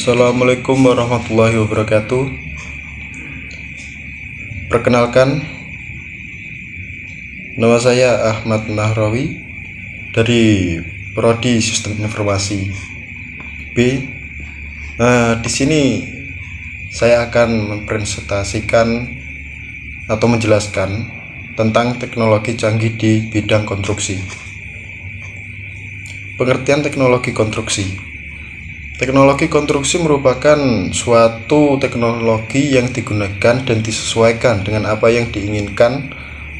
Assalamualaikum warahmatullahi wabarakatuh. Perkenalkan, nama saya Ahmad Nahrawi dari Prodi Sistem Informasi B. Di sini saya akan mempresentasikan atau menjelaskan tentang teknologi canggih di bidang konstruksi. Pengertian teknologi konstruksi. Teknologi konstruksi merupakan suatu teknologi yang digunakan dan disesuaikan dengan apa yang diinginkan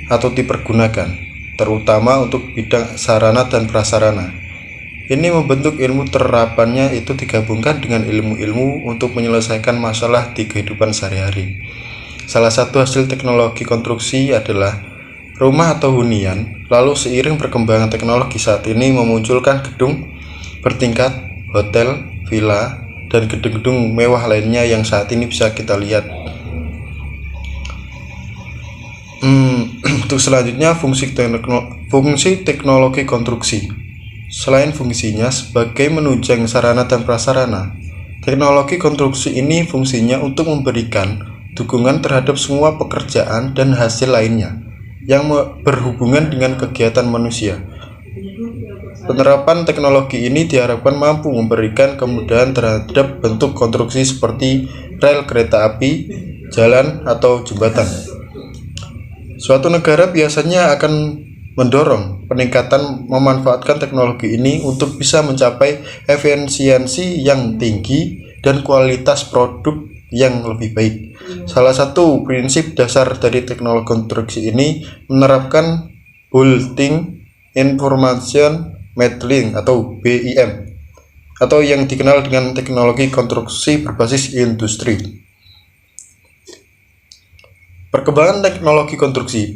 atau dipergunakan, terutama untuk bidang sarana dan prasarana. Ini membentuk ilmu terapannya itu digabungkan dengan ilmu-ilmu untuk menyelesaikan masalah di kehidupan sehari-hari. Salah satu hasil teknologi konstruksi adalah rumah atau hunian. Lalu seiring perkembangan teknologi saat ini memunculkan gedung bertingkat, hotel, villa, dan gedung-gedung mewah lainnya yang saat ini bisa kita lihat. Untuk selanjutnya, fungsi teknologi konstruksi. Selain fungsinya sebagai menunjang sarana dan prasarana, teknologi konstruksi ini fungsinya untuk memberikan dukungan terhadap semua pekerjaan dan hasil lainnya yang berhubungan dengan kegiatan manusia. Penerapan teknologi ini diharapkan mampu memberikan kemudahan terhadap bentuk konstruksi seperti rel kereta api, jalan, atau jembatan. Suatu negara biasanya akan mendorong peningkatan memanfaatkan teknologi ini untuk bisa mencapai efisiensi yang tinggi dan kualitas produk yang lebih baik. Salah satu prinsip dasar dari teknologi konstruksi ini menerapkan Building Information Modeling atau BIM, atau yang dikenal dengan teknologi konstruksi berbasis industri. Perkembangan teknologi konstruksi.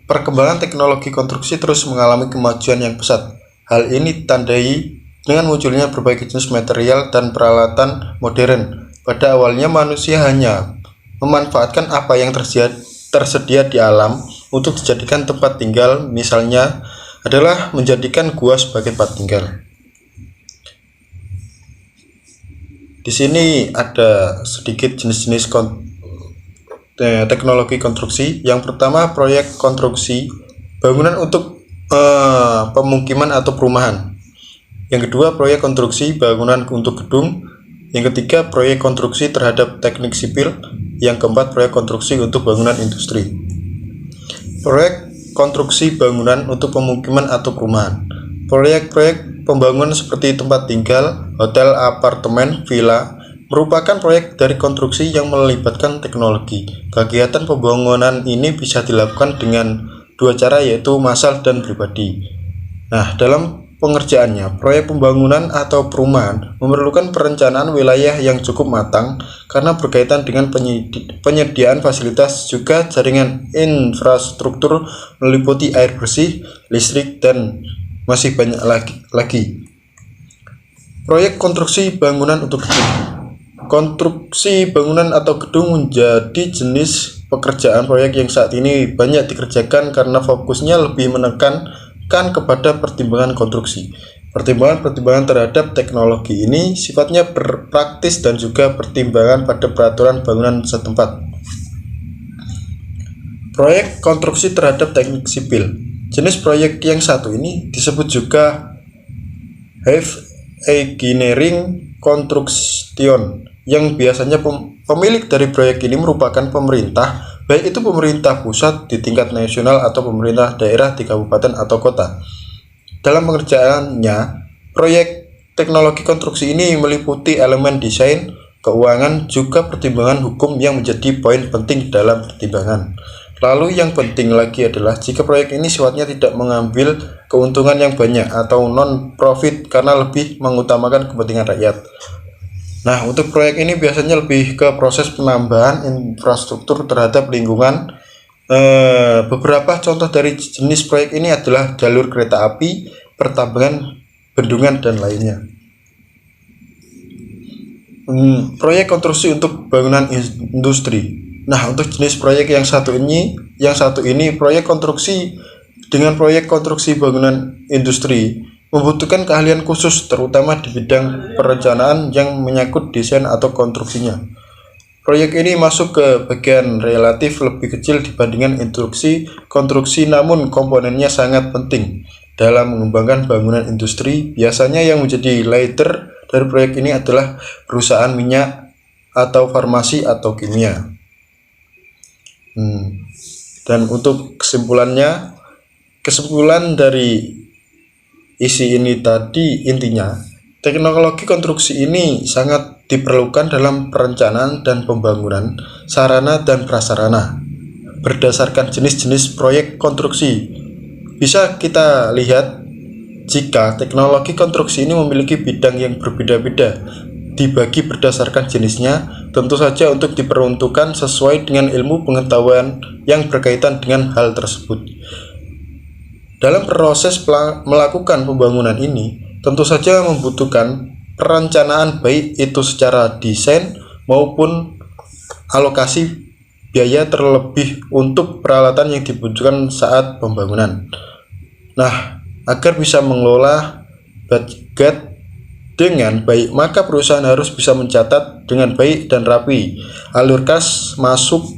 Perkembangan teknologi konstruksi terus mengalami kemajuan yang pesat. Hal ini ditandai dengan munculnya berbagai jenis material dan peralatan modern. Pada awalnya manusia hanya memanfaatkan apa yang tersedia di alam untuk dijadikan tempat tinggal, misalnya adalah menjadikan gua sebagai tempat tinggal. Di sini ada sedikit jenis-jenis teknologi konstruksi. Yang pertama, proyek konstruksi bangunan untuk pemukiman atau perumahan. Yang kedua, proyek konstruksi bangunan untuk gedung. Yang ketiga, proyek konstruksi terhadap teknik sipil. Yang keempat, proyek konstruksi untuk bangunan industri. Proyek konstruksi bangunan untuk pemukiman atau perumahan. Proyek-proyek pembangunan seperti tempat tinggal, hotel, apartemen, villa merupakan proyek dari konstruksi yang melibatkan teknologi. Kegiatan pembangunan ini bisa dilakukan dengan dua cara, yaitu massal dan pribadi. Nah, dalam pengerjaannya, proyek pembangunan atau perumahan memerlukan perencanaan wilayah yang cukup matang karena berkaitan dengan penyediaan fasilitas, juga jaringan infrastruktur meliputi air bersih, listrik, dan masih banyak lagi. Proyek konstruksi bangunan untuk gedung. Konstruksi bangunan atau gedung menjadi jenis pekerjaan proyek yang saat ini banyak dikerjakan karena fokusnya lebih menekankan kepada pertimbangan konstruksi. Pertimbangan terhadap teknologi ini sifatnya praktis dan juga pertimbangan pada peraturan bangunan setempat. Proyek konstruksi terhadap teknik sipil. Jenis proyek yang satu ini disebut juga heavy engineering construction, yang biasanya pemilik dari proyek ini merupakan pemerintah, baik itu pemerintah pusat di tingkat nasional atau pemerintah daerah di kabupaten atau kota. Dalam pengerjaannya, proyek teknologi konstruksi ini meliputi elemen desain, keuangan, juga pertimbangan hukum yang menjadi poin penting dalam pertimbangan. Lalu yang penting lagi adalah jika proyek ini sifatnya tidak mengambil keuntungan yang banyak atau non-profit karena lebih mengutamakan kepentingan rakyat. Nah, untuk proyek ini biasanya lebih ke proses penambahan infrastruktur terhadap lingkungan. Beberapa contoh dari jenis proyek ini adalah jalur kereta api, pertambangan, bendungan, dan lainnya. Proyek konstruksi untuk bangunan industri. Nah, untuk jenis proyek yang satu ini proyek konstruksi dengan proyek konstruksi bangunan industri membutuhkan keahlian khusus terutama di bidang perencanaan yang menyangkut desain atau konstruksinya. Proyek ini masuk ke bagian relatif lebih kecil dibandingkan instruksi konstruksi, namun komponennya sangat penting dalam mengembangkan bangunan industri. Biasanya yang menjadi leader dari proyek ini adalah perusahaan minyak atau farmasi atau kimia. Dan untuk kesimpulan dari isi ini tadi, intinya teknologi konstruksi ini sangat diperlukan dalam perencanaan dan pembangunan sarana dan prasarana. Berdasarkan jenis-jenis proyek konstruksi, bisa kita lihat jika teknologi konstruksi ini memiliki bidang yang berbeda-beda, dibagi berdasarkan jenisnya, tentu saja untuk diperuntukkan sesuai dengan ilmu pengetahuan yang berkaitan dengan hal tersebut. Dalam proses melakukan pembangunan ini, tentu saja membutuhkan perencanaan baik itu secara desain maupun alokasi biaya terlebih untuk peralatan yang dibutuhkan saat pembangunan. Nah, agar bisa mengelola budget dengan baik, maka perusahaan harus bisa mencatat dengan baik dan rapi alur kas masuk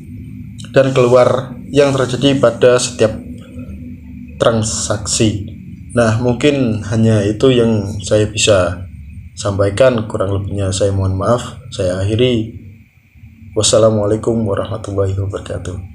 dan keluar yang terjadi pada setiap transaksi. Nah, mungkin hanya itu yang saya bisa sampaikan, kurang lebihnya saya mohon maaf. Saya akhiri. Wassalamualaikum warahmatullahi wabarakatuh.